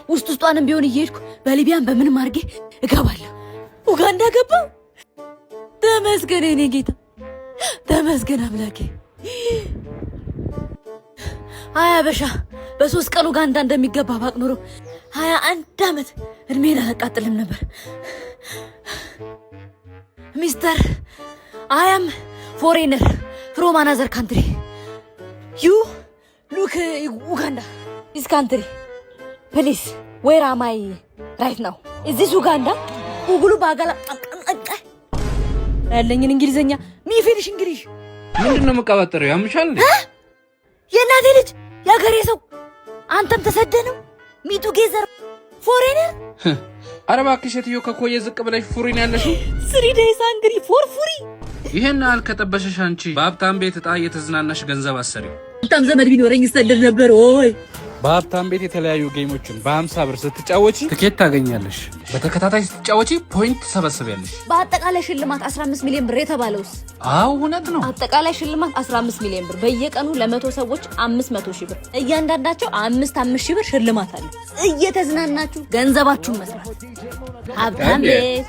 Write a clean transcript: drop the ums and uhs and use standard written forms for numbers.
ውስጧንም ቢሆን እየሄድኩ በሊቢያን በምንም አድርጌ እገባለሁ። ኡጋንዳ ገባሁ። ተመስገን የኔ ጌታ፣ ተመስገን አምላኬ። አያበሻ በ3 ቀን ኡጋንዳ እንደሚገባ ባቅ ኖሮ 21 ዓመት እድሜን አላቃጥልም ነበር። ሚስተር I am foreigner from another country. You look Uganda, this country. Please, where am I right now? Is this Uganda? Ugulu bagala. ያለኝን እንግሊዘኛ ሚፊኒሽ እንግሊሽ ምንድነው መቀባጠሪው? ያምሻል እንዴ? የናቴ ልጅ ያገሬ ሰው አንተም ተሰደነው ሚቱ ጌዘር ፎሬነር። ኧረ እባክሽ እትዮ ከኮየ ዝቅ ብለሽ ፉሪን ያለሽ 3 days hungry for free። ይሄን አልከጠበሽሽ አንቺ በሀብታም ቤት ዕጣ እየተዝናናሽ ገንዘብ አሰሪው። በጣም ዘመድ ቢኖረኝ ይሰደድ ነበር። ኦይ በሀብታም ቤት የተለያዩ ጌሞችን በ50 ብር ስትጫወቺ ትኬት ታገኛለሽ። በተከታታይ ስትጫወቺ ፖይንት ትሰበስቢያለሽ። በአጠቃላይ ሽልማት 15 ሚሊዮን ብር የተባለውስ? አዎ እውነት ነው። አጠቃላይ ሽልማት 15 ሚሊዮን ብር፣ በየቀኑ ለ100 ሰዎች 500 ሺህ ብር፣ እያንዳንዳቸው 5 ሺህ ብር ሽልማት አለ። እየተዝናናችሁ ገንዘባችሁን መስራት ሀብታም ቤት